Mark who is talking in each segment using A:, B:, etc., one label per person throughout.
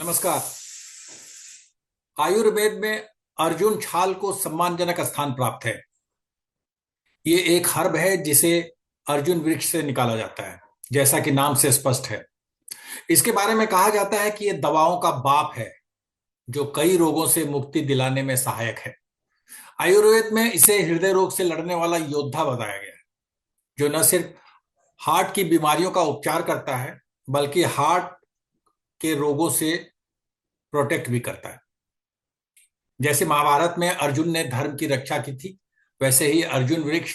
A: नमस्कार। आयुर्वेद में अर्जुन छाल को सम्मानजनक स्थान प्राप्त है। ये एक हर्ब है जिसे अर्जुन वृक्ष से निकाला जाता है, जैसा कि नाम से स्पष्ट है। इसके बारे में कहा जाता है कि ये दवाओं का बाप है जो कई रोगों से मुक्ति दिलाने में सहायक है। आयुर्वेद में इसे हृदय रोग से लड़ने वाला योद्धा बताया गया है, जो न सिर्फ हार्ट की बीमारियों का उपचार करता है बल्कि हार्ट के रोगों से प्रोटेक्ट भी करता है। जैसे महाभारत में अर्जुन ने धर्म की रक्षा की थी, वैसे ही अर्जुन वृक्ष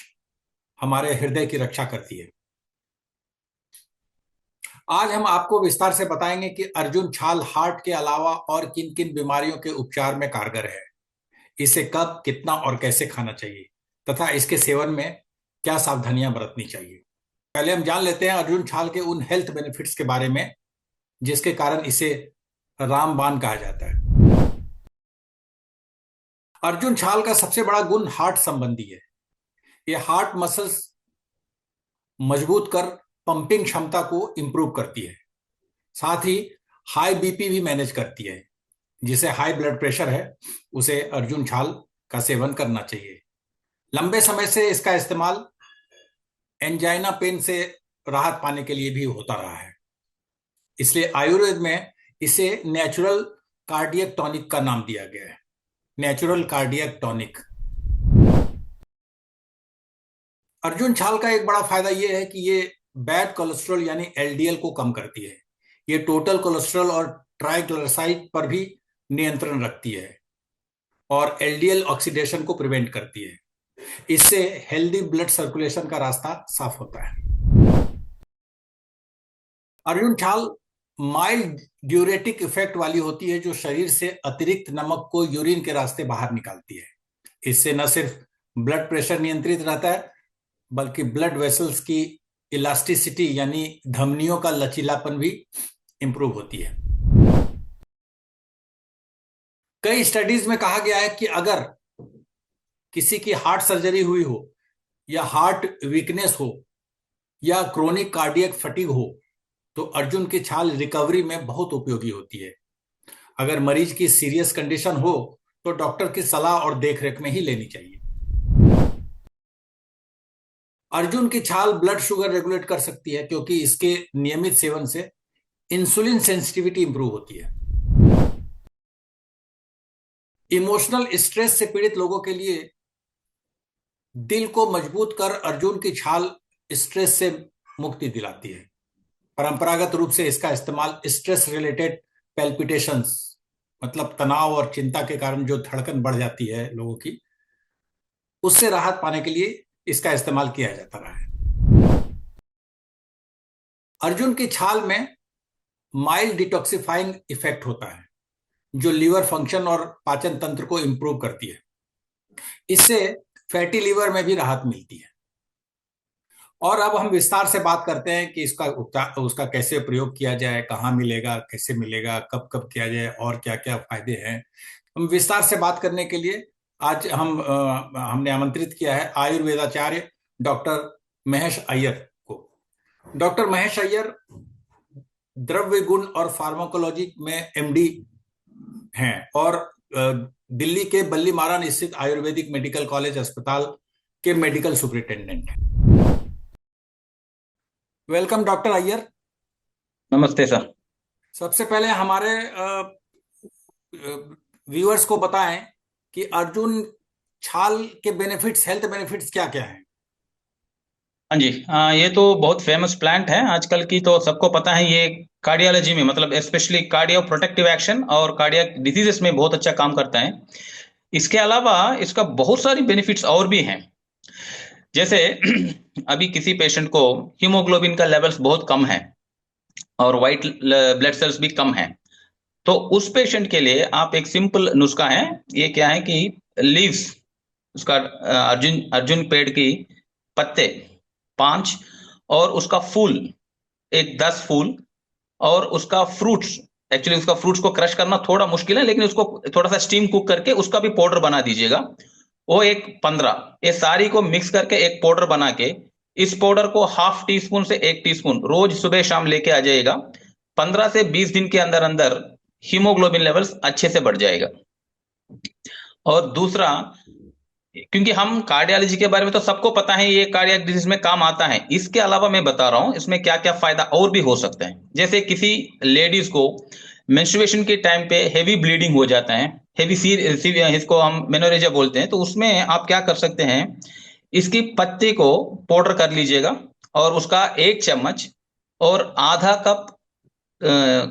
A: हमारे हृदय की रक्षा करती है। आज हम आपको विस्तार से बताएंगे कि अर्जुन छाल हार्ट के अलावा और किन किन बीमारियों के उपचार में कारगर है, इसे कब, कितना और कैसे खाना चाहिए तथा इसके सेवन में क्या सावधानियां बरतनी चाहिए। पहले हम जान लेते हैं अर्जुन छाल के उन हेल्थ बेनिफिट्स के बारे में जिसके कारण इसे रामबाण कहा जाता है। अर्जुन छाल का सबसे बड़ा गुण हार्ट संबंधी है। यह हार्ट मसल्स मजबूत कर पंपिंग क्षमता को इंप्रूव करती है। साथ ही हाई बीपी भी मैनेज करती है। जिसे हाई ब्लड प्रेशर है उसे अर्जुन छाल का सेवन करना चाहिए। लंबे समय से इसका इस्तेमाल एंजाइना पेन से राहत पाने के लिए भी होता रहा है। इसलिए आयुर्वेद में इसे नेचुरल कार्डियक टॉनिक का नाम दिया गया है। Natural cardiac tonic. अर्जुन छाल का एक बड़ा फायदा यह है कि ये बैड कोलेस्ट्रॉल यानी एलडीएल को कम करती है। ये टोटल कोलेस्ट्रॉल और ट्राइग्लिसराइड पर भी नियंत्रण रखती है और एलडीएल ऑक्सीडेशन को प्रिवेंट करती है। इससे हेल्दी ब्लड सर्कुलेशन का रास्ता साफ होता है। अर्जुन छाल माइल्ड ड्यूरेटिक इफेक्ट वाली होती है, जो शरीर से अतिरिक्त नमक को यूरिन के रास्ते बाहर निकालती है। इससे न सिर्फ ब्लड प्रेशर नियंत्रित रहता है बल्कि ब्लड वेसल्स की इलास्टिसिटी यानी धमनियों का लचीलापन भी इंप्रूव होती है। कई स्टडीज में कहा गया है कि अगर किसी की हार्ट सर्जरी हुई हो या हार्ट वीकनेस हो या क्रोनिक कार्डियक फटीग हो तो अर्जुन की छाल रिकवरी में बहुत उपयोगी होती है। अगर मरीज की सीरियस कंडीशन हो तो डॉक्टर की सलाह और देखरेख में ही लेनी चाहिए। अर्जुन की छाल ब्लड शुगर रेगुलेट कर सकती है क्योंकि इसके नियमित सेवन से इंसुलिन सेंसिटिविटी इंप्रूव होती है। इमोशनल स्ट्रेस से पीड़ित लोगों के लिए दिल को मजबूत कर अर्जुन की छाल स्ट्रेस से मुक्ति दिलाती है। परंपरागत रूप से इसका इस्तेमाल स्ट्रेस रिलेटेड पैल्पिटेशंस मतलब तनाव और चिंता के कारण जो धड़कन बढ़ जाती है लोगों की, उससे राहत पाने के लिए इसका इस्तेमाल किया जाता रहा है। अर्जुन की छाल में माइल्ड डिटॉक्सिफाइंग इफेक्ट होता है जो लीवर फंक्शन और पाचन तंत्र को इंप्रूव करती है। इससे फैटी लीवर में भी राहत मिलती है। और अब हम विस्तार से बात करते हैं कि उसका कैसे प्रयोग किया जाए, कहाँ मिलेगा, कैसे मिलेगा, कब कब किया जाए और क्या क्या फायदे हैं। हम विस्तार से बात करने के लिए आज हमने आमंत्रित किया है आयुर्वेदाचार्य डॉक्टर महेश अय्यर को। डॉक्टर महेश अय्यर द्रव्य गुण और फार्माकोलॉजी में एमडी हैं और दिल्ली के बल्ली मारान स्थित आयुर्वेदिक मेडिकल कॉलेज अस्पताल के मेडिकल सुपरिटेंडेंट हैं। Welcome doctor Iyer.
B: नमस्ते सर।
A: सबसे पहले हमारे व्यूअर्स को बताएं कि अर्जुन छाल के बेनिफिट्स, हेल्थ बेनिफिट्स क्या क्या हैं।
B: हाँ जी, ये तो बहुत फेमस प्लांट है आजकल की, तो सबको पता है। ये कार्डियोलॉजी में मतलब स्पेशली कार्डियो प्रोटेक्टिव एक्शन और कार्डियक डिजीजेस में बहुत अच्छा काम करता है। इसके अलावा इसका बहुत सारी बेनिफिट्स और भी हैं। जैसे अभी किसी पेशेंट को हीमोग्लोबिन का लेवल्स बहुत कम है और वाइट ब्लड सेल्स भी कम है, तो उस पेशेंट के लिए आप एक सिंपल नुस्खा है। ये क्या है कि लीव्स, उसका अर्जुन पेड़ की पत्ते 5 और उसका फूल एक 10 फूल और उसका फ्रूट्स, एक्चुअली उसका फ्रूट्स को क्रश करना थोड़ा मुश्किल है लेकिन उसको थोड़ा सा स्टीम कुक करके उसका भी पाउडर बना दीजिएगा, वो एक 15, ये सारी को मिक्स करके एक पाउडर बना के इस पाउडर को ½ टीस्पून से 1 टीस्पून रोज सुबह शाम लेके आ जाइएगा। 15 से 20 दिन के अंदर अंदर हीमोग्लोबिन लेवल्स अच्छे से बढ़ जाएगा। और दूसरा, क्योंकि हम कार्डियोलॉजी के बारे में तो सबको पता है, ये कार्डियक डिजीज में काम आता है, इसके अलावा मैं बता रहा हूं इसमें क्या क्या फायदा और भी हो सकते हैं। जैसे किसी लेडीज को मेंस्ट्रुएशन के टाइम पे हेवी ब्लीडिंग हो जाता है, हेवी इसको हम मेनोरेजिया बोलते हैं, तो उसमें आप क्या कर सकते हैं, इसकी पत्ती को पाउडर कर लीजिएगा और उसका 1 चम्मच और आधा कप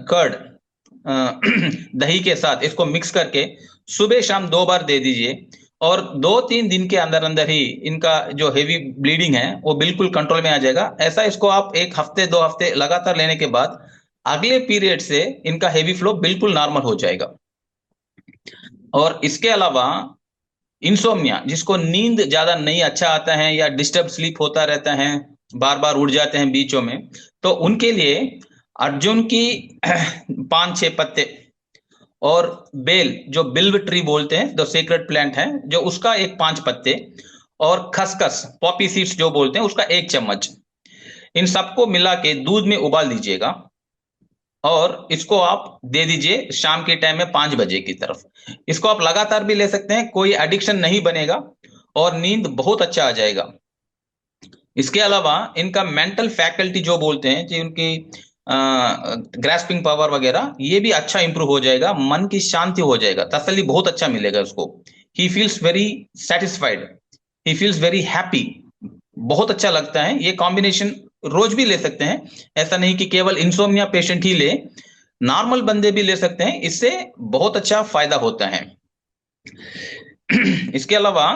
B: कर्ड दही के साथ इसको मिक्स करके सुबह शाम 2 बार दे दीजिए, और 2-3 दिन के अंदर अंदर ही इनका जो हेवी ब्लीडिंग है वो बिल्कुल कंट्रोल में आ जाएगा। ऐसा इसको आप 1 हफ्ते 2 हफ्ते लगातार लेने के बाद अगले पीरियड से इनका हेवी फ्लो बिल्कुल नॉर्मल हो जाएगा। और इसके अलावा इंसोम्निया, जिसको नींद ज्यादा नहीं अच्छा आता है या डिस्टर्ब स्लीप होता रहता है, बार बार उठ जाते हैं बीचों में, तो उनके लिए अर्जुन की 5-6 पत्ते और बेल, जो बिल्व ट्री बोलते हैं, जो सीक्रेट प्लांट है, जो उसका 5 पत्ते, और खसखस पॉपी सीड्स जो बोलते हैं उसका 1 चम्मच, इन सबको मिला के दूध में उबाल दीजिएगा और इसको आप दे दीजिए शाम के टाइम में 5 बजे की तरफ। इसको आप लगातार भी ले सकते हैं, कोई एडिक्शन नहीं बनेगा और नींद बहुत अच्छा आ जाएगा। इसके अलावा इनका मेंटल फैकल्टी जो बोलते हैं कि उनकी ग्रास्पिंग पावर वगैरह, ये भी अच्छा इंप्रूव हो जाएगा, मन की शांति हो जाएगा, तसल्ली बहुत अच्छा मिलेगा उसको। He feels very satisfied, he feels very happy, बहुत अच्छा लगता है। ये कॉम्बिनेशन रोज भी ले सकते हैं, ऐसा नहीं कि केवल इंसोम्निया पेशेंट ही ले, नॉर्मल बंदे भी ले सकते हैं, इससे बहुत अच्छा फायदा होता है। इसके अलावा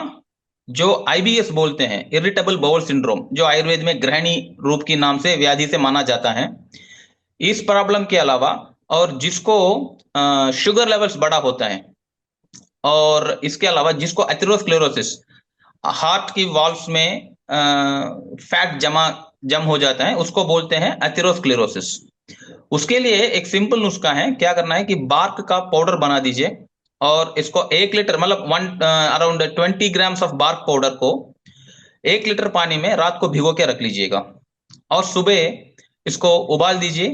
B: जो आईबीएस बोलते हैं, इरिटेबल बाउल सिंड्रोम, जो आयुर्वेद में गृहिणी रूप की नाम से व्याधि से माना जाता है, इस प्रॉब्लम के अलावा, और जिसको शुगर लेवल्स बड़ा होता है, और इसके अलावा जिसको एथेरोस्क्लेरोसिस, हार्ट की वॉल्व्स में फैट जम हो जाता है, उसको बोलते हैं एथेरोस्क्लेरोसिस। उसके लिए एक सिंपल नुस्खा है, क्या करना है कि बार्क का पाउडर बना दीजिए और इसको 1 लीटर, मतलब one around 20 grams of bark powder को 1 लीटर पानी में रात को भिगो के रख लीजिएगा और सुबह इसको उबाल दीजिए।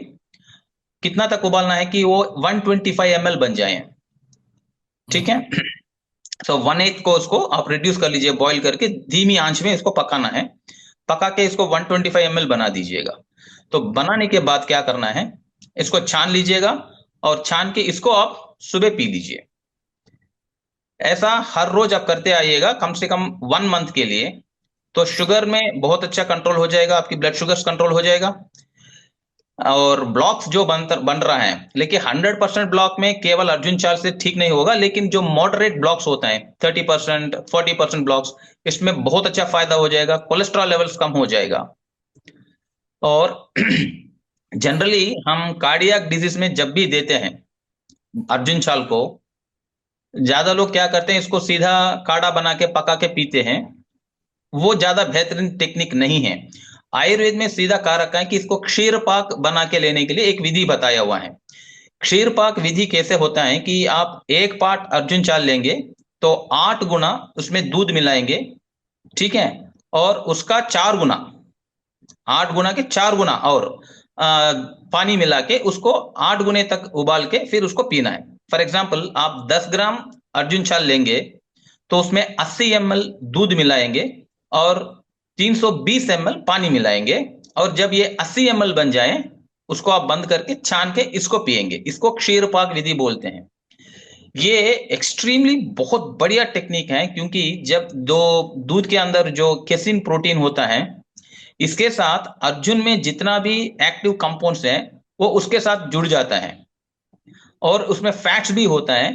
B: कितना तक उबालना है कि वो 125 ml बन जाए, ठीक है। तो 1/8 को उसको आप रिड्यूस कर लीजिए, बॉईल करके धीमी आंच में इसको पकाना है, पका के इसको 125 ml बना दीजिएगा। तो बनाने के बाद क्या करना है, इसको छान लीजिएगा और छान के इसको आप सुबह पी लीजिए। ऐसा हर रोज आप करते आइएगा कम से कम 1 मंथ के लिए, तो शुगर में बहुत अच्छा कंट्रोल हो जाएगा, आपकी ब्लड शुगर कंट्रोल हो जाएगा। और ब्लॉक्स जो बन रहा है, लेकिन 100% ब्लॉक में केवल अर्जुन चाल से ठीक नहीं होगा, लेकिन जो मॉडरेट ब्लॉक्स होते हैं 30% 40% ब्लॉक्स, इसमें बहुत अच्छा फायदा हो जाएगा, कोलेस्ट्रॉल लेवल्स कम हो जाएगा। और जनरली हम कार्डियक डिजीज में जब भी देते हैं अर्जुन चाल को, ज्यादा लोग क्या करते हैं, इसको सीधा काढ़ा बना के पका के पीते हैं, वो ज्यादा बेहतरीन टेक्निक नहीं है। आयुर्वेद में सीधा कहा रखा है कि इसको क्षीर पाक बना के लेने के लिए एक विधि बताया हुआ है। क्षीर पाक विधि कैसे होता है कि आप 1 पाट अर्जुन चाल लेंगे तो 8 गुना उसमें दूध मिलाएंगे, ठीक है, और उसका 4 गुना, 8 गुना के 4 गुना और पानी मिला के उसको 8 गुने तक उबाल के फिर उसको पीना है। फॉर एग्जाम्पल, आप 10 ग्राम अर्जुन चाल लेंगे तो उसमें 80 ml दूध मिलाएंगे और 320 ml पानी मिलाएंगे, और जब ये 80 ml बन जाए उसको आप बंद करके छान के इसको पिएंगे। इसको क्षीर पाक विधि बोलते हैं। ये एक्सट्रीमली बहुत बढ़िया टेक्निक है, क्योंकि जब दो दूध के अंदर जो केसिन प्रोटीन होता है, इसके साथ अर्जुन में जितना भी एक्टिव कंपाउंड्स है वो उसके साथ जुड़ जाता है, और उसमें फैट्स भी होता है।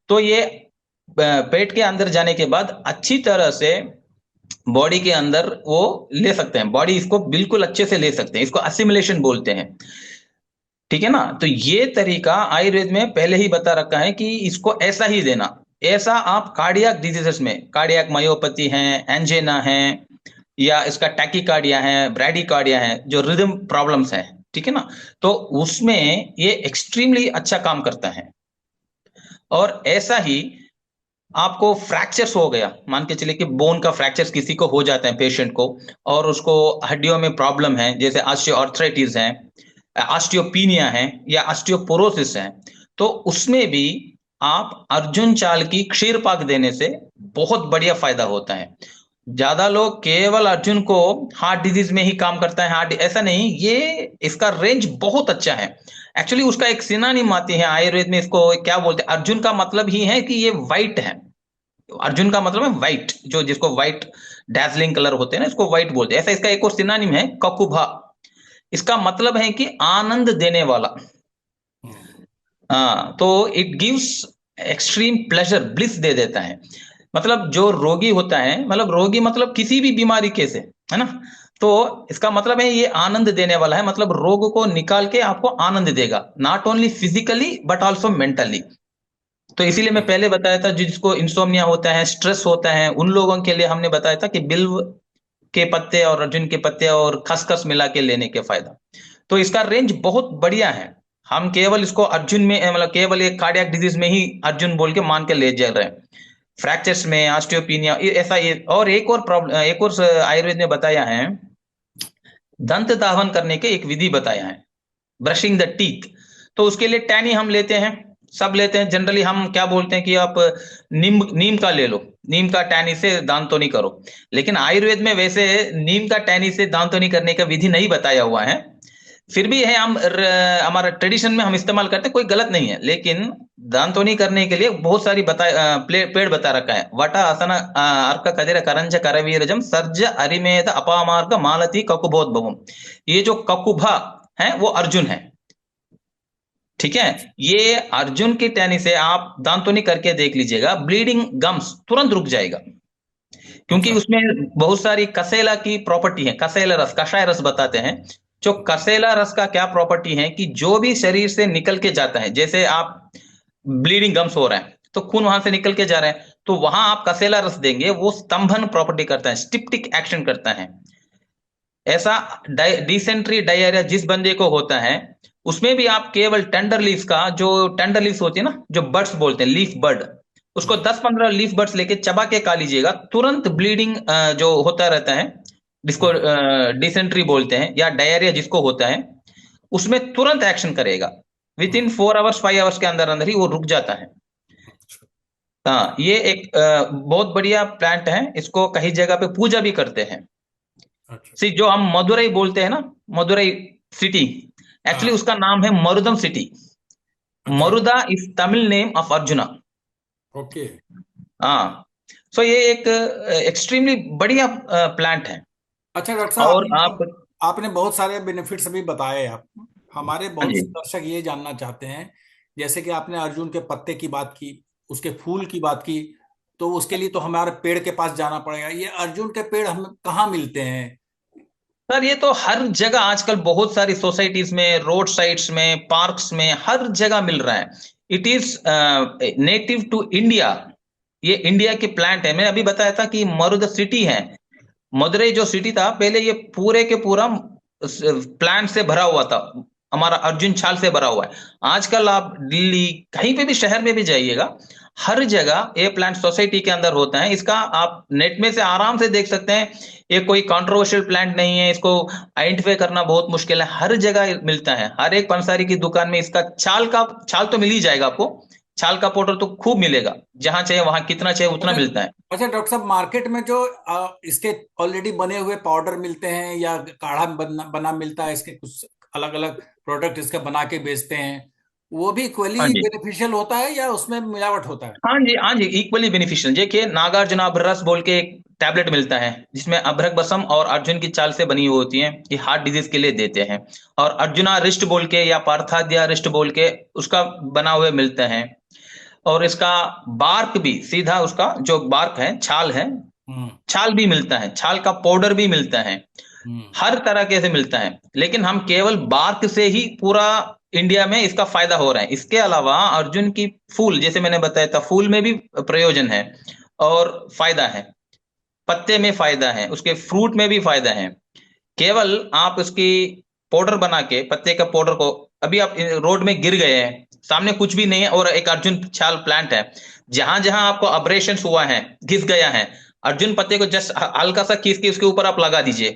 B: तो ये पेट के अंदर जाने के बाद अच्छी तरह से बॉडी के अंदर वो ले सकते हैं, बॉडी इसको बिल्कुल अच्छे से ले सकते हैं, इसको असिमिलेशन बोलते हैं, ठीक है ना। तो ये तरीका आयुर्वेद में पहले ही बता रखा है कि इसको ऐसा ही देना। ऐसा आप कार्डियक डिजीजेस में, कार्डियक मायोपैथी है, एंजिना है, या इसका टैकीकार्डिया है, ब्रैडीकार्डिया है, जो रिदम प्रॉब्लम्स है, ठीक है ना, तो उसमें ये एक्सट्रीमली अच्छा काम करता है। और ऐसा ही आपको फ्रैक्चर्स हो गया, मान के चलिए कि बोन का फ्रैक्चर्स किसी को हो जाता है पेशेंट को, और उसको हड्डियों में प्रॉब्लम है, जैसे ऑस्टियोआर्थराइटिस है, ऑस्टियोपीनिया है, या ऑस्टियोपोरोसिस है, तो उसमें भी आप अर्जुन चाल की क्षीर पाक देने से बहुत बढ़िया फायदा होता है। ज्यादा लोग केवल अर्जुन को हार्ट डिजीज में ही काम करता है, हार्ट ऐसा नहीं, ये इसका रेंज बहुत अच्छा है। एक्चुअली उसका एक सिनोनिम आती है आयुर्वेद में, इसको क्या बोलते हैं, अर्जुन का मतलब ही है कि ये वाइट है। अर्जुन का मतलब है वाइट, जो जिसको वाइट डैजलिंग कलर होते हैं ना, इसको वाइट बोलते हैं। ऐसा इसका एक और सिनोनिम है ककुभा, इसका मतलब है कि आनंद देने वाला।
A: हम्म।
B: हाँ, तो it gives extreme pleasure, bliss दे देता है। मतलब जो रोगी होता है, मतलब रोगी मतलब किसी भी बीमारी के से, है ना, तो इसका मतलब है ये आनंद देने वाला है, मतलब रोग को निकाल के आपको आनंद देगा, not only physically but also mentally. तो इसीलिए मैं पहले बताया था, जिसको इंसोम्निया होता है, स्ट्रेस होता है, उन लोगों के लिए हमने बताया था कि बिल्व के पत्ते और अर्जुन के पत्ते और खसखस मिला के लेने के फायदा। तो इसका रेंज बहुत बढ़िया है। हम केवल इसको अर्जुन में, मतलब केवल एक कार्डियक डिजीज में ही अर्जुन बोल के मान के ले जा रहे हैं। फ्रैक्चर्स में, ऑस्टियोपिनिया, ऐसा ये, और एक और प्रॉब्लम, एक और आयुर्वेद ने बताया है, दंत धावन करने के एक विधि बताया है, ब्रशिंग द टीथ। तो उसके लिए टैनी हम लेते हैं, सब लेते हैं। जनरली हम क्या बोलते हैं कि आप नीम नीम का ले लो, नीम का टैनी से दांतोनी करो। लेकिन आयुर्वेद में वैसे नीम का टैनी से दांतोनी करने का विधि नहीं बताया हुआ है। फिर भी है, हम हमारा ट्रेडिशन में हम इस्तेमाल करते हैं, कोई गलत नहीं है। लेकिन दांतोनी करने के लिए बहुत सारी पेड़ बता रखा है, वटा आसन अर्क कदिर करंज करवीरजम सर्ज अरिमेद अपामार्ग मालती ककुबोद्भवम। ये जो ककुभा है वो अर्जुन है, ठीक है। ये अर्जुन की टहनी से आप दांतोनी करके देख लीजिएगा, ब्लीडिंग गम्स तुरंत रुक जाएगा। क्योंकि
A: अच्छा।
B: उसमें बहुत सारी कसेला की प्रॉपर्टी है, कसेला रस, कषाय रस बताते हैं। जो कसेला रस का क्या प्रॉपर्टी है कि जो भी शरीर से निकल के जाता है, जैसे आप ब्लीडिंग गम्स हो रहा है तो खून वहां से निकल के जा रहा है, तो वहां आप कसेला रस देंगे, वो स्तंभन प्रॉपर्टी करता है, स्टिप्टिक एक्शन करता है। ऐसा डिसेंट्री डायरिया जिस बंदे को होता है, उसमें भी आप केवल टेंडर लीव्स का, जो टेंडर लीव्स होती है ना, जो बर्ड्स बोलते हैं, लीफ बर्ड, उसको
A: हम्म।
B: 10-15 लीफ बर्ड्स लेके चबा के खा लीजिएगा, तुरंत ब्लीडिंग जो होता रहता है, जिसको
A: हम्म।
B: डिसेंट्री बोलते हैं, या डायरिया जिसको होता है, उसमें तुरंत एक्शन करेगा। With in
A: hmm.
B: 4 hours 5 hours के अंदर अंदर ही वो रुक जाता है।
A: अच्छा।
B: हाँ, ये एक बहुत बढ़िया प्लांट है, इसको कई जगह पे पूजा भी करते हैं।
A: अच्छा।
B: सी, जो हम मदुरई बोलते हैं ना, मदुरई सिटी, एक्चुअली
A: हाँ।
B: उसका नाम है मरुदम सिटी।
A: अच्छा।
B: Maruda is Tamil name of Arjuna.
A: Okay.
B: हाँ, सो ये एक एक्सट्रीमली बढ़िया प्लांट है।
A: अच्छा डॉक्टर साहब,
B: और
A: आपने
B: आप,
A: आपने बहुत सारे बेनिफिट्स अभी बताए। आप हमारे
B: हाँ
A: बहुत
B: जी,
A: से दर्शक ये जानना चाहते हैं, जैसे कि आपने अर्जुन के पत्ते की बात की, उसके फूल की बात की, तो उसके लिए तो हमारे पेड़ के पास जाना पड़ेगा। ये अर्जुन के पेड़ हम कहाँ मिलते हैं?
B: सर ये तो हर जगह आजकल बहुत सारी सोसाइटीज में, रोड साइड्स में, पार्क्स में, हर जगह मिल रहा है। It is native to India. ये इंडिया की प्लांट है। मैंने अभी बताया था कि मरुद सिटी है, मदुरई जो सिटी था पहले, ये पूरे के पूरा प्लांट से भरा हुआ था, हमारा अर्जुन छाल से भरा हुआ है। आजकल आप दिल्ली कहीं पे भी शहर में भी जाइएगा, हर जगह ये प्लांट सोसाइटी के अंदर होता है। इसका आप नेट में से आराम से देख सकते हैं। ये कोई कंट्रोवर्शियल प्लांट नहीं है, इसको आइडेंटिफाई करना बहुत मुश्किल है, हर जगह मिलता है। हर एक पंसारी की दुकान में इसका छाल तो मिल ही जाएगा आपको, छाल का पाउडर तो खूब मिलेगा, जहां चाहिए वहां, कितना चाहिए उतना
A: अच्छा।
B: मिलता है।
A: अच्छा डॉक्टर साहब, मार्केट में जो इसके ऑलरेडी बने हुए पाउडर मिलते हैं या काढ़ा बना मिलता है, इसके कुछ अलग अलग प्रोडक्ट इसका बना के बेचते हैं, वो भी
B: हाँ
A: इक्वली
B: जी,
A: बेनिफिशियल होता है या उसमें मिलावट होता है?
B: हाँ जी, हाँ जी, इक्वली बेनिफिशियल। देखिए, नागार्जुन अभ्रस बोल के एक टैबलेट मिलता है, जिसमें अभ्रक बसम और अर्जुन की चाल से बनी हुई होती है, ये हार्ट डिजीज के लिए देते हैं। और अर्जुना रिस्ट बोल के या पार्थाद्या रिस्ट बोल के उसका बना हुए मिलते हैं। और इसका बार्क भी सीधा, उसका जो बार्क है, छाल है,
A: हम्म।
B: छाल भी मिलता है, छाल का पाउडर भी मिलता है,
A: हम्म।
B: हर तरह के से मिलता है। लेकिन हम केवल बार्क से ही पूरा इंडिया में इसका फायदा हो रहा है। इसके अलावा अर्जुन की फूल, जैसे मैंने बताया था, फूल में भी प्रयोजन है और फायदा है, पत्ते में फायदा है, उसके फ्रूट में भी फायदा है। केवल आप उसकी पाउडर बना के, पत्ते का पाउडर को, अभी आप रोड में गिर गए हैं, सामने कुछ भी नहीं है और एक अर्जुन छाल प्लांट है, जहां जहां आपको अब्रेशन हुआ है, घिस गया है, अर्जुन पत्ते को जस्ट हल्का सा खींच के उसके ऊपर आप लगा दीजिए,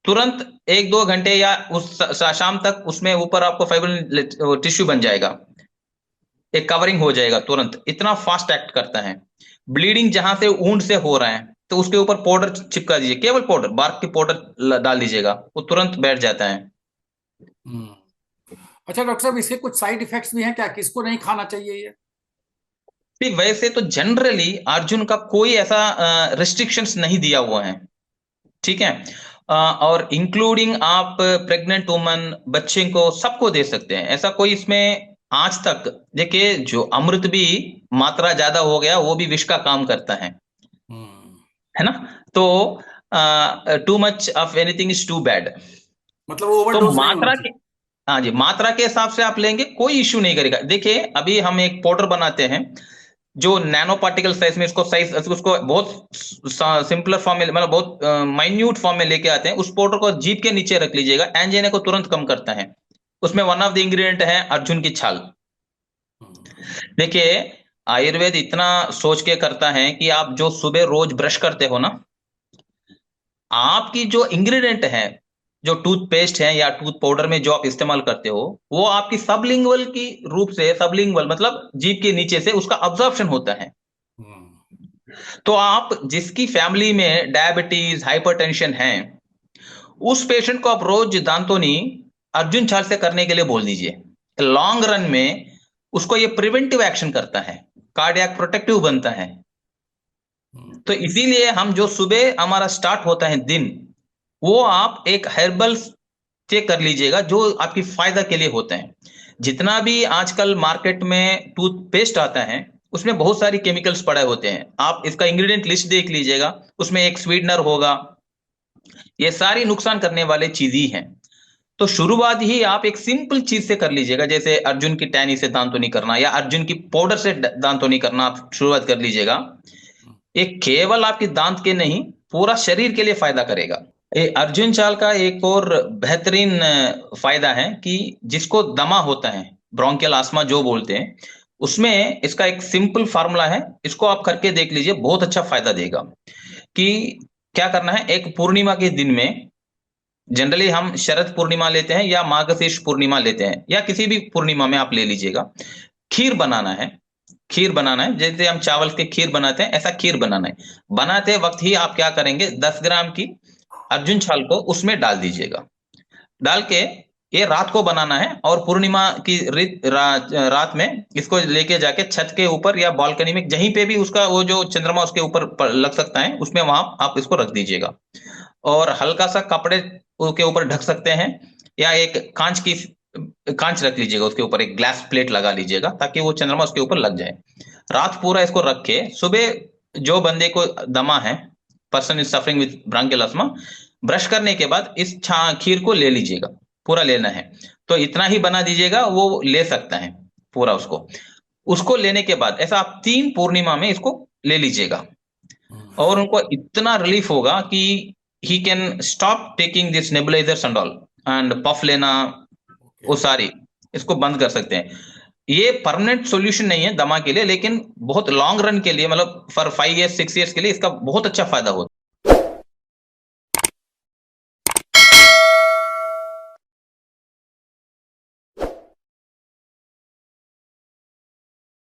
B: तुरंत 1-2 घंटे या उस शाम तक उसमें ऊपर आपको फाइबर टिश्यू बन जाएगा। एक कवरिंग हो जाएगा तुरंत, इतना फास्ट एक्ट करता है। ब्लीडिंग जहां से वुंड से हो रहा है तो उसके ऊपर पाउडर चिपका दीजिए, केवल पाउडर, बार्क की पाउडर डाल दीजिएगा, वो तुरंत बैठ जाता है।
A: हम्म। अच्छा डॉक्टर साहब, इसके कुछ साइड इफेक्ट्स भी हैं क्या? किसको नहीं खाना चाहिए ये?
B: नहीं, वैसे तो जनरली अर्जुन का कोई ऐसा रिस्ट्रिक्शंस नहीं दिया हुआ है, ठीक है। और इंक्लूडिंग आप प्रेग्नेंट वुमन, बच्चे को, सबको दे सकते हैं, ऐसा कोई इसमें आज तक। देखिए, जो अमृत भी मात्रा ज्यादा हो गया वो भी विष का काम करता
A: हम्म।
B: है ना। तो too much of anything is too bad.
A: मतलब
B: तो
A: ओवरडोज नहीं होना
B: मात्रा के,
A: चाहिए।
B: हाँ जी, मात्रा के हिसाब से आप लेंगे कोई इश्यू नहीं करेगा। देखिए, अभी हम एक पाउडर बनाते हैं जो नैनो पार्टिकल साइज में, इसको साइज, उसको बहुत सिंपलर फॉर्म में, मतलब बहुत माइन्यूट फॉर्म में लेके आते हैं। उस पाउडर को जीभ के नीचे रख लीजिएगा, एंजाइना को तुरंत कम करता है। उसमें वन ऑफ द इंग्रेडिएंट है अर्जुन की छाल।
A: हम्म।
B: देखिए, आयुर्वेद इतना सोच के करता है कि आप जो सुबह रोज ब्रश करते हो ना, आपकी जो इंग्रेडिएंट है, जो टूथपेस्ट है या टूथ पाउडर में जो आप इस्तेमाल करते हो, वो आपकी सबलिंगुअल की रूप से, सबलिंगुअल मतलब जीभ के नीचे से उसका अब्जॉर्प्शन होता है।
A: हम्म।
B: तो आप जिसकी फैमिली में डायबिटीज, हाइपरटेंशन है, उस पेशेंट को आप रोज दांतोनी अर्जुन छाल से करने के लिए बोल दीजिए। लॉन्ग रन में उसको ये प्रिवेंटिव एक्शन करता है, कार्डियक प्रोटेक्टिव बनता है।
A: हम्म।
B: तो इसीलिए हम जो सुबह हमारा स्टार्ट होता है दिन, वो आप एक हर्बल चेक कर लीजिएगा जो आपकी फायदा के लिए होते हैं। जितना भी आजकल मार्केट में टूथपेस्ट आता है, उसमें बहुत सारी केमिकल्स पड़े होते हैं। आप इसका इंग्रेडिएंट लिस्ट देख लीजिएगा, उसमें एक स्वीटनर होगा, ये सारी नुकसान करने वाले चीज ही हैं। तो शुरुआत ही आप एक सिंपल चीज से कर लीजिएगा, जैसे अर्जुन की टहनी से दांतोनी करना या अर्जुन की पाउडर से दांतोनी करना, आप शुरुआत कर लीजिएगा। ये केवल आपके दांत के नहीं, पूरा शरीर के लिए फायदा करेगा। ये अर्जुन चाल का एक और बेहतरीन फायदा है कि जिसको दमा होता है, ब्रोंकियल आस्मा जो बोलते हैं, उसमें इसका एक सिंपल फार्मूला है, इसको आप करके देख लीजिए, बहुत अच्छा फायदा देगा। कि क्या करना है, एक पूर्णिमा के दिन में, जनरली हम शरद पूर्णिमा लेते हैं या मार्गशीर्ष पूर्णिमा लेते हैं, या किसी भी पूर्णिमा में आप ले लीजिएगा, खीर बनाना है। खीर बनाना है, जैसे हम चावल के खीर बनाते हैं, ऐसा खीर बनाना है। बनाते वक्त ही आप क्या करेंगे, 10 ग्राम की अर्जुन छाल को उसमें डाल दीजिएगा। डाल के ये रात को बनाना है, और पूर्णिमा की रात में इसको लेके जाके छत के ऊपर या बालकनी में, जहीं पे भी उसका वो जो चंद्रमा उसके ऊपर लग सकता है, उसमें वहां आप इसको रख दीजिएगा। और हल्का सा कपड़े के ऊपर ढक सकते हैं, या एक कांच रख लीजिएगा, उसके ऊपर एक ग्लास प्लेट लगा लीजिएगा ताकि वो चंद्रमा उसके ऊपर लग जाए। रात पूरा इसको रख के सुबह, जो बंदे को दमा है, person is suffering with branchial asthma, brush करने के बाद इस खीर को ले लीजिएगा, पूरा लेना है। तो इतना ही बना दीजिएगा, वो ले सकता है पूरा उसको। उसको लेने के बाद ऐसा आप 3 पूर्णिमा में इसको ले लीजिएगा, और उनको इतना रिलीफ होगा कि he can stop taking this nebulizers and all, and puff लेना,
A: ओके।
B: वो सारी, इसको बंद कर सकते हैं। ये परमानेंट सॉल्यूशन नहीं है दमा के लिए, लेकिन बहुत लॉन्ग रन के लिए, मतलब फॉर 5 ईयर्स 6 ईयर्स के लिए इसका बहुत अच्छा फायदा होता है।